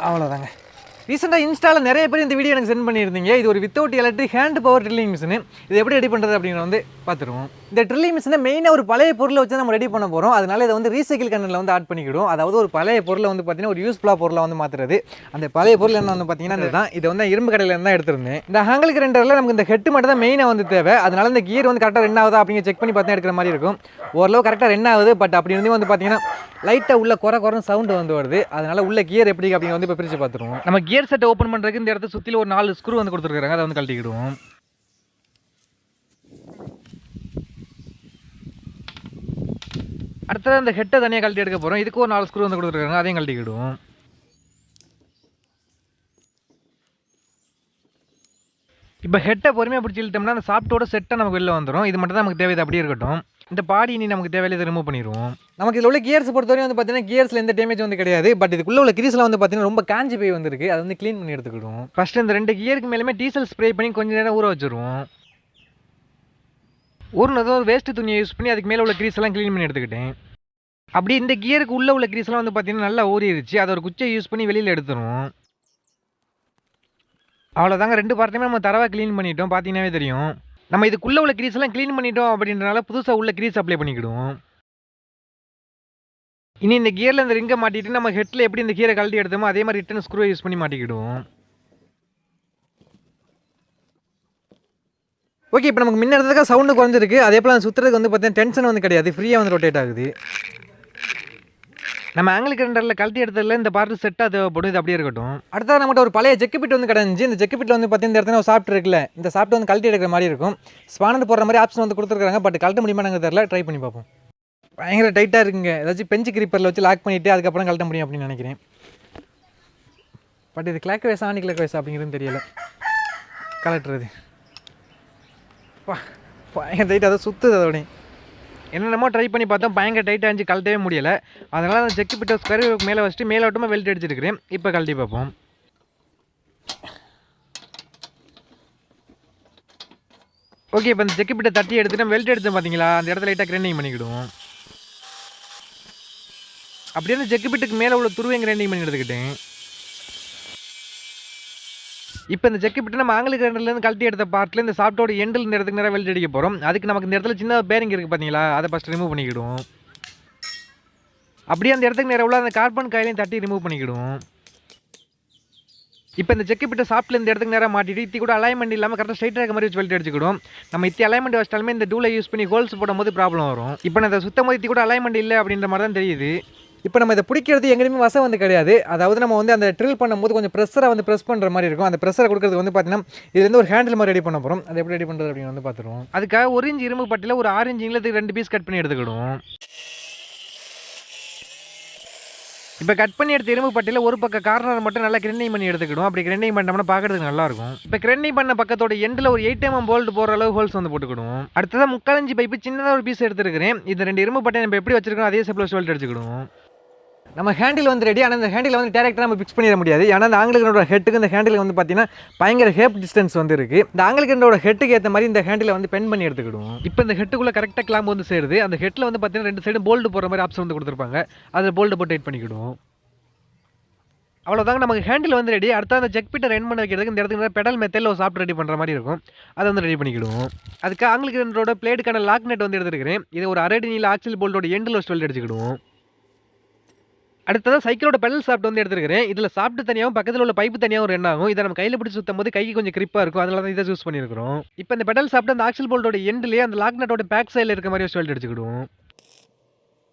அவ்வளோதாங்க. ரீசெண்டாக இன்ஸ்டாவில் நிறைய பேர் இந்த வீடியோ எனக்கு சென்ட் பண்ணியிருந்தீங்க. இது ஒரு without electric hand power drilling machine. இது எப்படி ரெடி பண்ணுறது அப்படிங்கிறத வந்து பார்த்துருவோம். இந்த ட்ரில்லிங் மிஷினை மெயினாக ஒரு பழைய பொருளை வச்சு நம்ம ரெடி பண்ண போகிறோம். அதனால இதை வந்து ரீசைக்கிள் கண்டனில் வந்து ஆட் பண்ணிக்கிடும். அதாவது ஒரு பழைய பொருளை வந்து பார்த்தீங்கன்னா ஒரு யூஸ்ஃபுல்லாக பொருளை வந்து மாற்றுறது. அந்த பழைய பொருள் என்ன வந்து பார்த்தீங்கன்னா இதுதான். இதை வந்து இரும்பு கடையில் தான் எடுத்திருந்தேன். இந்த ஹேங்கிள் கிரைண்டரில் நமக்கு இந்த ஹெட் மட்டும் தான் மெயினாக வந்து தேவை. அதனால இந்த கியர் வந்து கரெக்டாக ரன் ஆகுதா அப்படிங்க செக் பண்ணி பார்த்தா எடுக்கிற மாதிரி இருக்கும். ஓரளவு கரெக்டாக ரன் ஆகுது. பட் அப்படி இருந்து வந்து பார்த்தீங்கன்னா லைட்டாக உள்ள குறைன்னு சவுண்டு வந்து வருது. அதனால உள்ள கியர் எப்படி அப்படிங்க வந்து இப்போ பிரித்து பார்த்துருவோம். நம்ம கியர் செட்டை ஓப்பன் பண்ணுறதுக்கு இந்த இடத்த சுற்றில ஒரு 4 ஸ்க்ரூ வந்து கொடுத்துருக்காங்க. அதை வந்து கழட்டிக்கிடுவோம். அடுத்தது அந்த ஹெட்டை தனியாக கழட்டி எடுக்க போகிறோம். இதுக்கு ஒரு 4 ஸ்க்ரூ வந்து கொடுத்துருக்காங்க. அதையும் கழட்டிக்கிடுவோம். இப்போ ஹெட்டை பொறுமையாக பிடிச்சி இழுத்தோம்னா அந்த சாஃப்ட்டோட செட்டை நமக்கு வெளில வந்துடும். இது மட்டும் தான் நமக்கு தேவை. இது அப்படியே இருக்கட்டும். இந்த பாடி இனி நமக்கு தேவையில்லை, இதை ரிமூவ் பண்ணிடுவோம். நமக்கு இதில் உள்ள கியர்ஸ் பொறுத்தவரையும் வந்து பார்த்தீங்கன்னா கியர்ஸில் எந்த டேமேஜ் வந்து கிடையாது. பட் இதுக்குள்ள உள்ள கிரீஸில் வந்து பார்த்தீங்கன்னா ரொம்ப காஞ்சி போய் வந்துருக்கு. அதை வந்து க்ளீன் பண்ணி எடுத்துக்கிடுவோம். ஃபஸ்ட்டு இந்த 2 கியருக்கு மேலேயுமே டீசல் ஸ்ப்ரே பண்ணி கொஞ்சம் நேரம் ஊற வச்சுருவோம். ஊறினதும் ஒரு வேஸ்ட்டு துணியை யூஸ் பண்ணி அதுக்கு மேலே உள்ள கிரீஸ் எல்லாம் க்ளீன் பண்ணி எடுத்துக்கிட்டேன். அப்படி இந்த கியருக்கு உள்ள கிரீஸ்லாம் வந்து பார்த்தீங்கன்னா நல்லா ஊறிடுச்சு. அதை ஒரு குச்சியை யூஸ் பண்ணி வெளியில் எடுத்துருவோம். அவ்வளோதாங்க. 2 பார்ட்டையுமே நம்ம தரவாக க்ளீன் பண்ணிட்டோம். பார்த்தீங்கன்னாவே தெரியும். நம்ம இதுக்குள்ளே உள்ள கிரீஸ் எல்லாம் க்ளீன் பண்ணிட்டோம் அப்படின்றனால புதுசாக உள்ள கிரீஸ் அப்ளை பண்ணிக்கிடுவோம். இனி இந்த கியரில் இந்த ரிங்கை மாட்டிட்டு நம்ம ஹெட்டில் எப்படி இந்த கியரை கழட்டி எடுத்தோமோ அதே மாதிரி ரிட்டன் ஸ்க்ரூ யூஸ் பண்ணி மாட்டிக்கிடுவோம். ஓகே, இப்போ நமக்கு முன்ன இடத்துக்கு சவுண்டு குறைஞ்சிருக்கு. அதே போல் சுற்றுறதுக்கு வந்து பார்த்தீங்கன்னா டென்ஷன் வந்து கிடையாது. ஃப்ரீயாக வந்து ரொட்டேட் ஆகுது. நம்ம ஆங்கிள் கிரைண்டரில் கழட்டி எடுத்ததில் இந்த பார்ட்டு செட்டாக தேவைப்படும். இது அப்படியே இருக்கட்டும். அடுத்தது நம்மகிட்ட ஒரு பழைய ஜெக்கு பிட் வந்து கிடந்துச்சு. இந்த ஜெக்கு பிட்டில் வந்து பார்த்தீங்கன்னா இந்த இடத்துல ஒரு சாஃப்ட் இருக்குல்ல, இந்த சாஃப்ட் வந்து கழட்டி எடுக்கிற மாதிரி இருக்கும். ஸ்பானர் போடுற மாதிரி ஆப்ஷன் வந்து கொடுத்துருக்காங்க. பட் கழட்ட முடியுமா நாங்கள் தெரியல. ட்ரை பண்ணி பார்ப்போம். பயங்கர டைட்டாக இருக்குங்க. ஏதாச்சும் பெஞ்சு கிரிப்பரில் வச்சு லாக் பண்ணிவிட்டு அதுக்கப்புறம் கழட்ட முடியும் அப்படின்னு நினைக்கிறேன். பட் இது கிளாக் வைஸா ஆனி கிளாக் வைஸா அப்படிங்கிறது தெரியல. கலட்டுறது பயங்கர டைட்டாக அதை சுற்றுது. அதோட என்னென்னமோ ட்ரை பண்ணி பார்த்தோம். பயங்கர டைட்டாக இருந்துச்சு, கழட்டவே முடியலை. அதனால் அந்த ஜெக்கு பிட்டை ஸ்கொயர் மேலே வச்சுட்டு மேலோட்டமாக வெல்ட் அடிச்சிருக்கிறேன். இப்போ கழட்டி பார்ப்போம். ஓகே, இப்போ இந்த ஜெக்கு பிட்டை தட்டி எடுத்துட்டு வெல்ட் எடுத்தோம் பார்த்தீங்களா, அந்த இடத்துல லைட்டாக கிரைண்டிங் பண்ணிக்கிடுவோம். அப்படியே அந்த ஜெக்கு பிட்டுக்கு மேலே உள்ள துருவையும் கிரைண்டிங் பண்ணி எடுத்துக்கிட்டேன். இப்போ இந்த ஜெக்கு பிட்டு நம்ம ஆங்கிள் கிரைண்டர்லேருந்து கழட்டி எடுத்த பார்ட்டில் இந்த சாஃப்ட்டோட எண்டில் இந்த இடத்துக்கு நேரம் வெல்ட் அடிக்க போகிறோம். அதுக்கு நமக்கு இந்த இடத்துல சின்ன பேரிங் இருக்குது பார்த்தீங்களா, அதை ஃபஸ்ட் ரிமூவ் பண்ணிக்கிடுவோம். அப்படியே அந்த இடத்துக்கு நேரம் உள்ள அந்த கார்பன் காயிலையும் தட்டி ரிமூவ் பண்ணிக்கிடுவோம். இப்போ இந்த ஜெக்கு பிட்டை சாஃப்ட்டில் இந்த இடத்துக்கு நேரம் மாட்டிட்டு இத்தி கூட அலைன்மெண்ட் இல்லாமல் கரெக்டாக ஸ்ட்ரைட்டாக இருக்க மாதிரி வச்சு வெல்ட் அடிச்சுக்கிடும். நம்ம இத்தி அலைன்மெண்ட் வச்சிட்டாலுமே இந்த டூலை யூஸ் பண்ணி ஹோல்ஸ் போடும்போது ப்ராப்ளம் வரும். இப்போ நான் இதை சுத்தம் போது இத்தி கூட அலைன்மெண்ட் இல்லை அப்படின்ற மாதிரி தான் தெரியுது. இப்போ நம்ம இதை பிடிக்கிறது எங்கேயுமே வசம் வந்து கிடையாது. அதாவது நம்ம வந்து அந்த ட்ரில் பண்ணும்போது கொஞ்சம் ப்ரெஷரை வந்து ப்ரெஸ் பண்ணுற மாதிரி இருக்கும். அந்த ப்ரெஷரை கொடுக்குறது வந்து பார்த்தீங்கன்னா இதுலேருந்து ஒரு ஹேண்டில் மாதிரி ரெடி பண்ண போகிறோம். அதை எப்படி ரெடி பண்ணுறது அப்படின்னு வந்து பார்த்துருவோம். அதுக்காக 1 இன்ச் இரும்பு பட்டியில் ஒரு 6 இன்ச் நீளத்துக்கு 2 பீஸ் கட் பண்ணி எடுத்துக்கிடுவோம். இப்போ கட் பண்ணி எடுத்த இரும்பு பட்டியில் ஒரு பக்கம் கார்னர் மட்டும் நல்லா கிரைண்டிங் பண்ணி எடுத்துக்கிடும். அப்படி கிரைண்டிங் பண்ணோம்னா பார்க்கறதுக்கு நல்லாயிருக்கும். இப்போ கிரைண்டிங் பண்ண பக்கத்தோட எண்டில் ஒரு 8 mm போல்ட் போகிற அளவு ஹோல்ஸ் வந்து போட்டுக்கிடுவோம். அடுத்ததாக 3/4 இன்ச் பைப்பு சின்னதாக ஒரு பீஸ் எடுத்துருக்கிறேன். இந்த 2 இரும்பு பட்டை நம்ம எப்படி வச்சிருக்கோம் அதே ஷேப்பில் வெல்ட் அடிச்சுக்கிடுவோம். நம்ம ஹேண்டில் வந்து ரெடி. ஆனால் இந்த ஹேண்டில் வந்து டேரெக்டாக நம்ம ஃபிக்ஸ் பண்ணிட முடியாது. ஏன்னா இந்த ஆங்கிள் கிரைண்டரோட ஹெட்டுக்கு இந்த ஹேண்டில் வந்து பார்த்தீங்கன்னா பயங்கர ஹேப் டிஸ்டன்ஸ் வந்து இருக்குது. இந்த ஆங்கிள் கிரைண்டரோட ஹெட்டுக்கு ஏற்ற மாதிரி இந்த ஹேண்டில் வந்து பென் பண்ணி எடுத்துக்கிடுவோம். இப்போ இந்த ஹெட்டுக்குள்ளே கரெக்டாக கிளாம்பு வந்து சேருது. அந்த ஹெட்டில் வந்து பார்த்தீங்கன்னா 2 சைடு போல்டு போகிற மாதிரி ஆப்ஷன் வந்து கொடுத்துருப்பாங்க. அதில் போல்டு போட்டு டைட் பண்ணிக்கிடுவோம். அவ்வளோதாங்க, நமக்கு ஹேண்டில் வந்து ரெடி. அடுத்த அந்த ஜெக் பிட்டை ரன் பண்ண வைக்கிறதுக்கு இந்த இடத்துக்கு பெடல் மெத்தடில் ஒரு சாஃப்ட் ரெடி பண்ணுற மாதிரி இருக்கும். அதை வந்து ரெடி பண்ணிக்கிடுவோம். அதுக்கு ஆங்கிள் கிரைண்டரோட பிளேடுக்கான லாக் நெட் வந்து எடுத்துருக்கிறேன். இது ஒரு 1/2 அடி நீள ஆக்சில் போல்ட்டோட எண்டில் ஒரு வெல்ட் அடிச்சுக்கிடுவோம். அடுத்ததான் சைக்கிளோட பெடல் சாஃப்ட் வந்து எடுத்துருக்கிறேன். இதில் சாஃப்ட் தனியாகவும் பக்கத்தில் உள்ள பைப்பு தனியாகவும் ரன் ஆகும். இதை நம்ம கையில் பிடிச்சி சுற்றும் போது கைக்கு கொஞ்சம் கிரிப்பாக இருக்கும். அதனால தான் இதை யூஸ் பண்ணியிருக்கிறோம். இப்போ இந்த பெடல் சாஃப்ட் அந்த ஆக்சில் போல்ட்டோட எண்ட்லேயே அந்த லாக் நெட்டோட பேக் சைடில் இருக்க மாதிரி வெல்ட் அடிச்சுக்கிடுவோம்.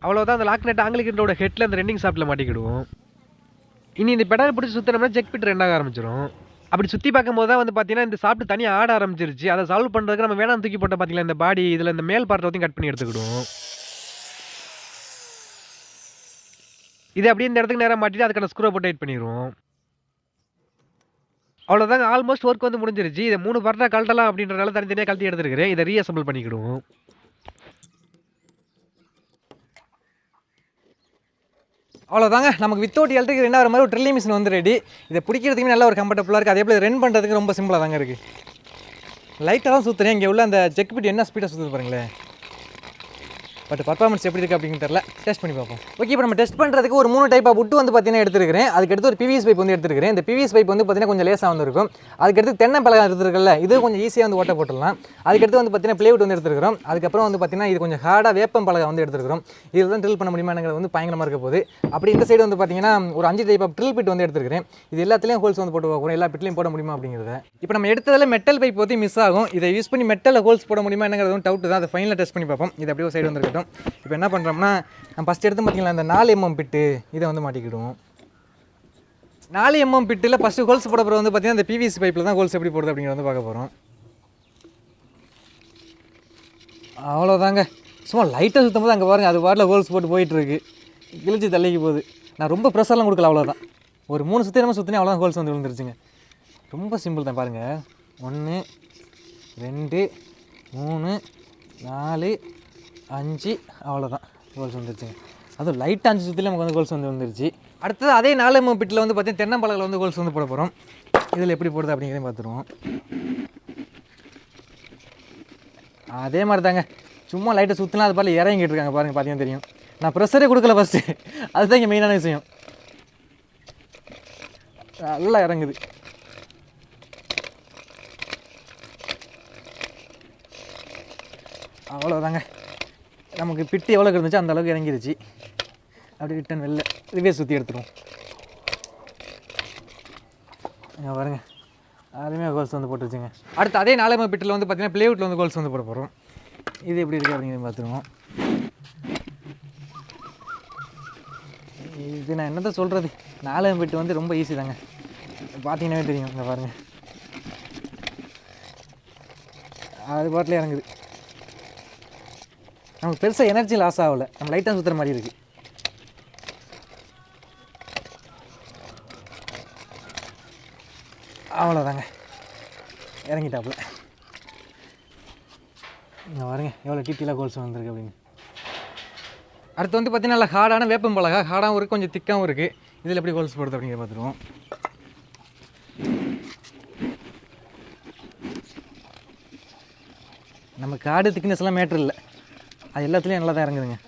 அவ்வளோதான், அந்த லாக் நெட் ஆங்கிள் கிரைண்டரோட ஹெட்டில் அந்த ரெண்டிங் சாஃப்ட்டில் மாட்டிக்கிடுவோம். இனி இந்த பெடல் பிடிச்சி சுற்றினோம்னா ஜெக் பிட் ரெண்டாக ஆரம்பிச்சிடும். அப்படி சுற்றி பார்க்கும்போது தான் வந்து பார்த்தீங்கன்னா இந்த சாஃப்ட் தனியாக ஆட ஆரம்பிச்சிருச்சு. அதை சால்வ் பண்ணுறதுக்கு நம்ம வேணாம் தூக்கி போட்ட பார்த்தீங்களா இந்த பாடி, இதில் இந்த மேல் பார்ட்டை வந்து கட் பண்ணி எடுத்துக்கிடுவோம். இது அப்படியே இந்த இடத்துக்கு நேரம் மாட்டிட்டு அதுக்கான ஸ்க்ரூ போட்டு டைட் பண்ணிடுவோம். அவ்வளோதாங்க, ஆல்மோஸ்ட் ஒர்க் வந்து முடிஞ்சிருச்சு. இதை 3 பார்ட்டாக கழட்டலாம் அப்படின்றனால தனித்தனியாக கழட்டி எடுத்துருக்கிறேன். இதை ரீஅசம்பிள் பண்ணிக்கிடுவோம். அவ்வளோதாங்க, நமக்கு வித்தவுட் எலக்ட்ரிக் ரன் ஆகிற மாதிரி ஒரு ட்ரில்லிங் மிஷின் வந்து ரெடி. இதை பிடிக்கிறதுக்கு நல்ல ஒரு கம்ஃபர்டபுளாக இருக்குது. அதே போல் ரன் பண்ணுறதுக்கு ரொம்ப சிம்பிளாக தாங்க இருக்குது. லைட்டாக தான் சுற்றுறேன். இங்கே உள்ள அந்த ஜெக் பிட் என்ன ஸ்பீடாக சுற்றுது பாருங்களேன். பட் பர்ஃபார்மன்ஸ் எப்படி இருக்குது அப்படின்னு தெரியல, டெஸ்ட் பண்ணி பார்ப்போம். ஓகே, இப்போ நம்ம டெஸ்ட் பண்ணுறதுக்கு ஒரு 3 டைப் ஆஃப் வுட் வந்து பார்த்தீங்கன்னா எடுத்துருக்கிறேன். அதுக்கடுத்து ஒரு பிவிஎஸ் பைப் வந்து எடுத்துருக்கிறேன். இந்த பிவிஎஸ் பைப் வந்து பார்த்தீங்கன்னா கொஞ்சம் லேசாக வந்துருக்கும். அதுக்கடுத்து தென்னம்பலகை எடுத்துருக்கல, இது கொஞ்சம் ஈஸியாக வந்து ஓட்ட போட்டுடலாம். அதுக்கடுத்து வந்து பார்த்தீங்கன்னா ப்ளேவுட் வந்து எடுத்துருக்கிறோம். அதுக்கப்புறம் வந்து பார்த்தீங்கன்னா இது கொஞ்சம் ஹார்டாக வேப்பம் பலகை வந்து எடுத்துருக்கிறோம். இதில் தான் ட்ரில் பண்ண முடியுமாங்கிறது வந்து பயங்கரமாக இருக்க போகுது. அப்படி இந்த சைடு வந்து பார்த்தீங்கன்னா ஒரு 5 டைப் ஆஃப் ட்ரில் பிட் வந்து எடுத்துருக்கிறேன். இது எல்லாத்துலேயும் ஹோல்ஸ் வந்து போட்டு பார்க்குறோம், எல்லா பிட்லையும் போட முடியுமா அப்படிங்கிறத. இப்போ நம்ம எடுத்ததில் மெட்டல் பைப் பற்றி மிஸ் ஆகும். இதை யூஸ் பண்ணி மெட்டலில் ஹோல்ஸ் போட முடியுமா என்னங்கிறது வந்து டவுட் தான். அதை ஃபைனலாக டெஸ்ட் பண்ணி பார்ப்போம். இது அப்படியே சைடு வந்துருக்கட்டும். இப்போ என்ன பண்ணுறோம்னா, நம்ம ஃபஸ்ட் எடுத்து பார்த்தீங்களா இந்த 4 mm பிட்டு இதை வந்து மாட்டிக்கிடுவோம். 4 mm பிட்டில் ஃபஸ்ட்டு ஹோல்ஸ் போட போகிற வந்து பார்த்தீங்கன்னா இந்த பிவிசி பைப்பில் தான் ஹோல்ஸ் எப்படி போடுறது அப்படிங்கிறத வந்து பார்க்க போகிறோம். அவ்வளோதாங்க, சும்மா லைட்டாக சுற்றும் போது அங்கே பாருங்கள், அது பாட்டில் ஹோல்ஸ் போட்டு போயிட்டுருக்கு, கிழிச்சு தள்ளிக்கு போகுது. நான் ரொம்ப ப்ரெஷர்லாம் கொடுக்கல, அவ்வளோதான். ஒரு 3 சுற்றி நம்ம சுற்றினே அவ்வளோதான் ஹோல்ஸ் வந்து விழுந்துருச்சுங்க. ரொம்ப சிம்பிள் தான் பாருங்கள். 1 2 3 4 5 அவ்வளோதான் ஹோல்ஸ் வந்துருச்சுங்க. அதுவும் லைட்டாக 5 சுற்றில நமக்கு வந்து ஹோல்ஸ் வந்து வந்துருச்சு. அடுத்தது அதே 4 mm பிட்டில் வந்து பார்த்தீங்கன்னா தென்னம்பலகில் வந்து ஹோல்ஸ் வந்து போட போகிறோம். இதில் எப்படி போடுறது அப்படிங்கிறதையும் பார்த்துருவோம். அதே மாதிரி தாங்க, சும்மா லைட்டை சுற்றினா அது பாட்டில் இறங்கிட்டு இருக்காங்க பாருங்கள், பார்த்தீங்கன்னா தெரியும். நான் ப்ரெஷரே கொடுக்கல ஃபஸ்ட்டு, அதுதான் இங்கே மெயினான விஷயம். நல்லா இறங்குது. அவ்வளோதாங்க, நமக்கு பிட்டு எவ்வளோக்கு இருந்துச்சு அந்த அளவுக்கு இறங்கிருச்சு. அப்படி ரிட்டன் வெளில ரிவேஸ் சுற்றி எடுத்துருவோம். இங்கே பாருங்க, அதுலேயுமே கோல்ஸ் வந்து போட்டுருச்சுங்க. அடுத்து அதே 4 mm பிட்டில் வந்து பார்த்தீங்கன்னா ப்ளேவுட்டில் வந்து கோல்ஸ் வந்து போட போகிறோம். இது எப்படி இருக்குது அப்படிங்கிறத பார்த்துருவோம். இது நான் என்னதான் சொல்கிறது, 4 mm பிட்டு வந்து ரொம்ப ஈஸி தாங்க, பார்த்தீங்கன்னாவே தெரியும். இங்கே பாருங்கள், அது பாட்டில் இறங்குது. நமக்கு பெருசாக எனர்ஜி லாஸ் ஆகலை, நம்ம லைட்டாக சுற்றுற மாதிரி இருக்குது. அவ்வளோதாங்க, இறங்கிட்டாப்புல. இங்கே பாருங்க எவ்வளோ டீட்டெயிலாக கோல்ஸ் வந்திருக்கு அப்படின்னு. அடுத்து வந்து பார்த்தீங்கன்னா நல்லா ஹார்டான வேப்பம் பலகை, ஹார்டாகவும் இருக்குது, கொஞ்சம் திக்காகவும் இருக்குது. இதில் எப்படி கோல்ஸ் போடுறது அப்படிங்கிற பார்த்துருவோம். நம்ம காடு திக்னஸ் எல்லாம் மேட்ரு இல்லை, அது எல்லாத்துலேயும் நல்லா தான் இறங்குதுங்க.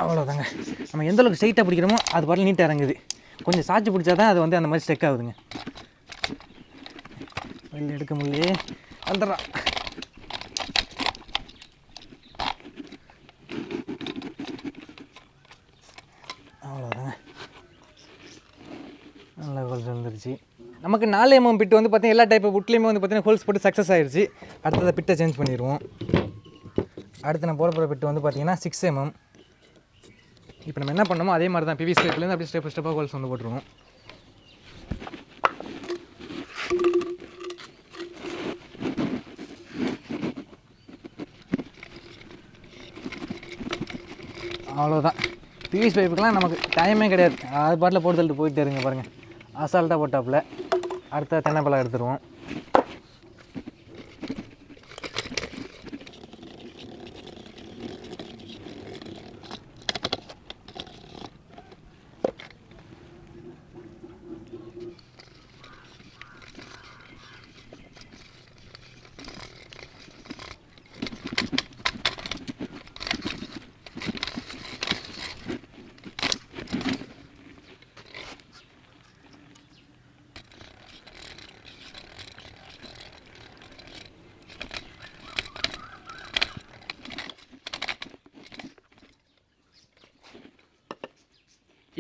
அவ்வளோதாங்க, நம்ம எந்தளவுக்கு ஸ்ட்ரைட்டாக பிடிக்கிறோமோ அது பாட்டில் நீட்டாக இறங்குது. கொஞ்சம் சாய்ச்சி பிடிச்சா தான் அது வந்து அந்த மாதிரி ஸ்டெக் ஆகுதுங்க. வெளியில் எடுக்க முடியலையே, வந்துடுறான். அவ்வளோதாங்க, நல்லா ஹோல்ஸ் வந்துருச்சு. நமக்கு 4 mm பிட்டு வந்து பார்த்தீங்கன்னா எல்லா டைப் புட்லேயுமே வந்து பார்த்தீங்கன்னா ஹோல்ஸ் போட்டு சக்ஸஸ் ஆகிடுச்சு. அடுத்ததை பிட்டை சேஞ்ச் பண்ணிடுவோம். அடுத்து நான் போட போகிற பிட்டு வந்து பார்த்தீங்கன்னா 6 mm. இப்போ நம்ம என்ன பண்ணோமோ அதே மாதிரி தான் பிவி ஸ்டெப்லேருந்து அப்படியே ஸ்டெப்பாக ஹோல்ஸ் வந்து போட்டுருவோம். அவ்வளோதான், பிவிசி பைப்புக்கெலாம் நமக்கு டைமே கிடையாது, அது பாட்டில் போட்டு தள்ளிட்டு போயிட்டே இருங்க. பாருங்கள், அசால்ட்டாக போட்டாப்பில். அடுத்த தென்னம்பழம் எடுத்துருவோம்.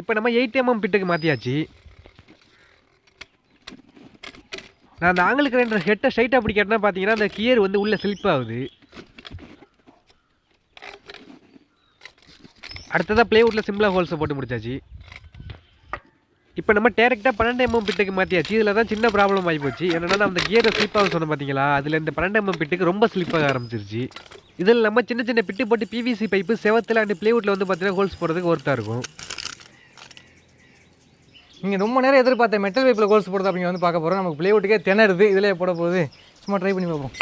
இப்போ நம்ம 8 mm பிட்டுக்கு மாற்றியாச்சு. நான் அந்த ஆங்கிள் கிரைண்டர் ஹெட்டை ஸ்ட்ரைட்டாக பிடிக்கிறேன்னா பார்த்தீங்கன்னா அந்த கியர் வந்து உள்ளே ஸ்லிப் ஆகுது. அடுத்ததாக ப்ளேவுட்டில் சிம்பிளாக ஹோல்ஸை போட்டு முடிச்சாச்சு. இப்போ நம்ம டேரெக்டாக 12 mm பிட்டுக்கு மாற்றியாச்சு. இதில் தான் சின்ன ப்ராப்ளம் ஆகி போச்சு. என்னென்னா அந்த கியரை ஸ்லிப் ஆகும் சொன்னோம் பார்த்தீங்களா, அதில் இந்த 12 mm பிட்டுக்கு ரொம்ப ஸ்லிப் ஆக ஆரம்பிச்சிருச்சு. இதில் நம்ம சின்ன சின்ன பிட்டு போட்டு பிவிசி பைப்பு செவத்தில் அண்ட் ப்ளேவுட்டில் வந்து பார்த்தீங்கன்னா ஹோல்ஸ் போடுறதுக்கு ஒர்த்தாக இருக்கும். நீங்கள் ரொம்ப நேரம் எதிர்பார்த்த மெட்டல் பைப்பில் கோல்ஸ் போடுறது அப்படிங்க வந்து பார்க்க போகிறோம். நமக்கு ப்ளேவுட்டுக்கே திணறுது, இதில் போட போகுது. சும்மா ட்ரை பண்ணி பார்ப்போம்.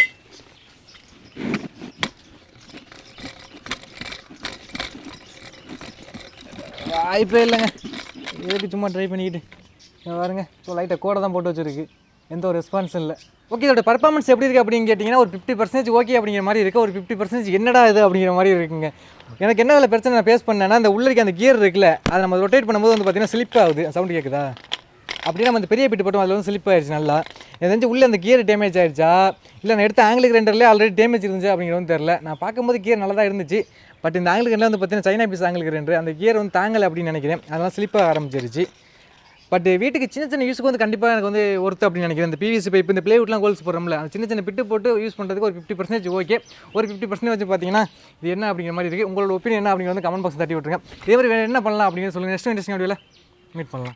வாய்ப்பே இல்லைங்க, எதுக்கு சும்மா ட்ரை பண்ணிக்கிட்டு. பாருங்க ஸோ லைட்டாக கோடை தான் போட்டு வச்சுருக்கு, எந்த ஒரு ரெஸ்பான்ஸும் இல்லை. ஓகே, இதோட பர்ஃபார்மன்ஸ் எப்படி இருக்குது அப்படின்னு கேட்டிங்கன்னா ஒரு 50% ஓகே அப்படிங்கிற மாதிரி இருக்குது. ஒரு 50% என்னடா இது அப்படிங்கிற மாதிரி இருக்குங்க. எனக்கு என்ன அதில் பிரச்சனை நான் ஃபேஸ் பண்ணேன்னா, அந்த உள்ளிருக்க அந்த கியர் இருக்குல்ல, அதை நம்ம ரொட்டேட் பண்ணும்போது வந்து பார்த்திங்கன்னா ஸ்லிப் ஆகுது. சவுண்டு கேட்குதா? அப்படியே நம்ம அந்த பெரிய பிட்டு போட்டோம், அதில் வந்து ஸ்லிப் ஆயிடுச்சு நல்லா. எதாச்சும் உள்ளே அந்த கியர் டேமேஜ் ஆகிடுச்சா இல்லை நான் எடுத்த ஆங்கிள் கிரைண்டர்லேயே ஆல்ரெடி டேமேஜ் இருந்துச்சு அப்படிங்கிறது தெரில. நான் பார்க்கும்போது கியர் நல்லா தான் இருந்துச்சு, பட் இந்த ஆங்கிள் கிரைண்டர் வந்து பார்த்திங்கன்னா சைனா பீஸ் ஆங்கிள் கிரைண்டர், அந்த கியர் வந்து தாங்கலை அப்படின்னு நினைக்கிறேன். அதெல்லாம் ஸ்லிப்பாக ஆரம்பிச்சிருச்சு. பட் வீட்டுக்கு சின்ன சின்ன யூஸுக்கு வந்து கண்டிப்பாக எனக்கு வந்து ஒர்த்து அப்படின்னு நினைக்கிறேன். இந்த பிவிசி பைப், இந்த பிளேவுட்லாம் கோல்ஸ் போடுறோம்ல, அந்த சின்ன சின்ன பிட்டு போட்டு யூஸ் பண்ணுறதுக்கு ஒரு 50% ஓகே. ஒரு 50% வச்சு பார்த்தீங்கன்னா இது என்ன அப்படிங்கிற மாதிரி இருக்குது. உங்களோட ஒப்பீனியன் என்ன அப்படிங்கிறது வந்து கமெண்ட் பாக்ஸ் தட்டி விட்டுருங்க. இதே மாதிரி வேறு என்ன பண்ணலாம் அப்படிங்கிறது சொல்லுங்கள். நெக்ஸ்ட் இன்ட்ரெஸ்டிங் வீடியோவில் மீட் பண்ணலாம்.